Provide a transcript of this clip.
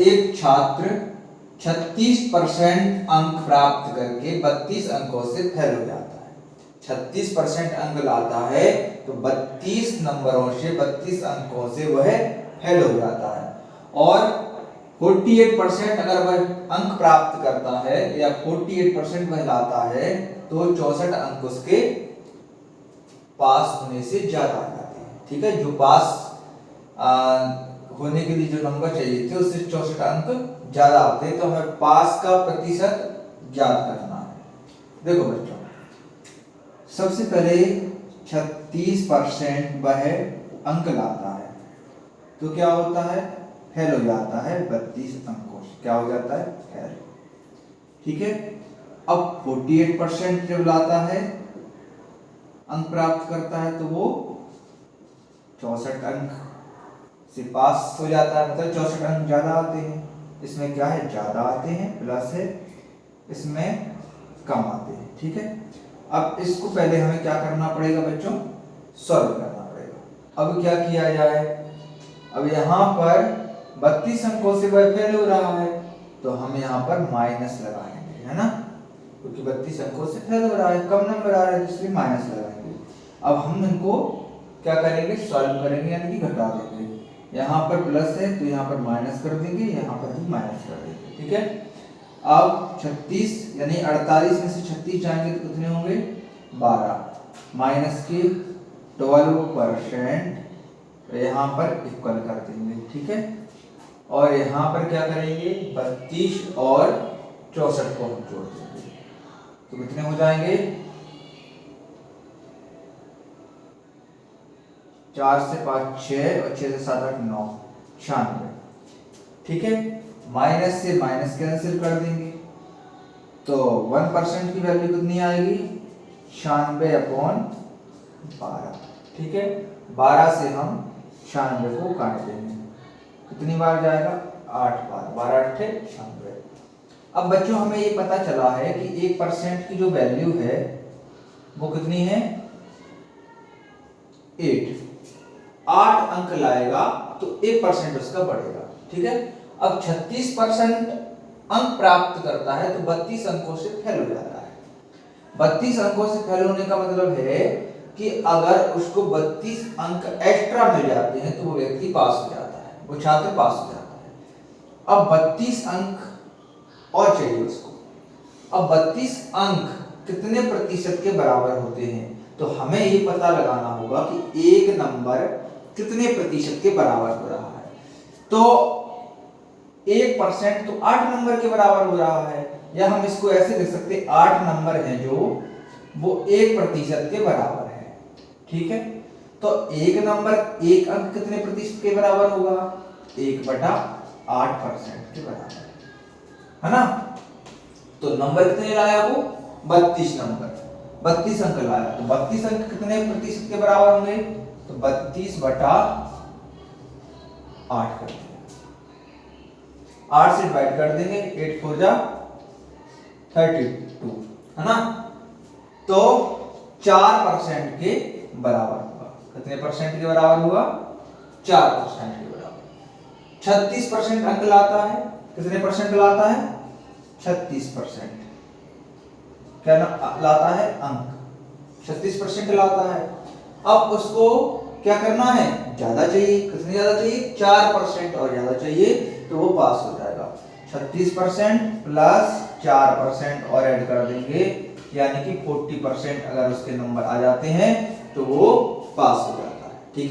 एक छात्र 36% अंक प्राप्त करके 32 अंकों से फेल हो जाता है। 36% अंक लाता है तो 32 नंबरों से 32 अंकों से वह फेल हो जाता है। और 48% अगर वह अंक प्राप्त करता है या 48% वह लाता है तो 64 अंक उसके पास होने से ज्यादा आ जाते हैं। ठीक है, जो पास होने के लिए जो नंबर चाहिए थे उससे 64 अंक ज्यादा आते हैं, तो हमें पास का प्रतिशत ज्ञात करना है। देखो बच्चों, सबसे पहले 36% वह अंक लाता है तो क्या होता है, फेल हो जाता है 32 अंकों से। क्या हो जाता है, फेल। ठीक है, अब 48% जब लाता है, अंक प्राप्त करता है, तो वो 64 अंक से पास हो जाता है, मतलब 64 अंक ज्यादा आते हैं। इसमें क्या है, ज्यादा आते हैं, प्लस है, इसमें कम आते हैं। ठीक है, अब इसको पहले हमें क्या करना पड़ेगा बच्चों, सॉल्व करना पड़ेगा। अब क्या किया जाए, अब यहाँ पर 32 अंकों से वह फेल हो रहा है तो हम यहाँ पर माइनस लगाएंगे, है ना, क्योंकि 32 अंकों से फेल हो रहा है, कम नंबर आ रहा है, इसलिए माइनस लगाएंगे। अब हम इनको क्या करेंगे, सॉल्व करेंगे, यानी कि घटा देंगे। यहाँ पर प्लस है तो यहाँ पर माइनस कर देंगे, यहाँ पर भी माइनस कर देंगे। ठीक है, अब 36 यानी 48 में से 36 जाएंगे तो कितने होंगे, 12 माइनस के 12% यहाँ पर इक्वल कर देंगे। ठीक है, और यहाँ पर क्या करेंगे, 32 और 64 को हम जोड़ देंगे तो कितने हो जाएंगे, 4 से 5 6 और 6 से 7 8 9 96। ठीक है, माइनस से माइनस कैंसिल कर देंगे तो 1% की वैल्यू कितनी आएगी, 96/12। ठीक है, 12 से हम 96 को काट देंगे, कितनी बार जाएगा, 8 बार, 12 8 96। अब बच्चों हमें ये पता चला है कि 1% की जो वैल्यू है वो कितनी है, 8 अंक लाएगा तो 1% उसका बढ़ेगा। ठीक है, अब 36% अंक प्राप्त करता है तो 32 अंकों से फेल हो जाता है। 32 अंकों से फेल होने का मतलब है कि अगर उसको 32 अंक एक्स्ट्रा मिल जाते हैं तो वो व्यक्ति पास हो जाता है, वो छात्र पास हो जाता है। अब 32 अंक और चाहिए उसको। अब 32 अंक कितने प्रतिशत के बराबर होते हैं, तो हमें ये पता लगाना होगा कि एक नंबर कितने प्रतिशत के बराबर हो रहा है। तो 1% तो 8 नंबर के बराबर हो रहा है, या हम इसको ऐसे लिख सकते हैं, 8 नंबर हैं जो वो 1% के बराबर है। ठीक है, तो एक नंबर, एक अंक कितने प्रतिशत के बराबर होगा, 1/8% के बराबर है ना। तो नंबर कितने लाया वो, 32 नंबर, 32 अंक लाया, तो 32 अंक कितने प्रतिशत के बराबर होंगे, तो 32/8 कर देंगे, 8 से डिवाइड कर देंगे, 8 4 जा 32, है ना। तो 4% के बराबर होगा। कितने परसेंट के बराबर होगा, 4% के बराबर। 36% अंक लाता है, कितने परसेंट लाता है, 36%। क्या लाता है, अंक 36% लाता है। अब उसको क्या करना है, ज्यादा चाहिए, कितने ज्यादा चाहिए, 4% और ज्यादा चाहिए तो वो पास हो जाएगा। 36% प्लस 4% और ऐड कर देंगे, यानी कि 40% अगर उसके नंबर आ जाते हैं तो वो पास हो जाता है। ठीक है।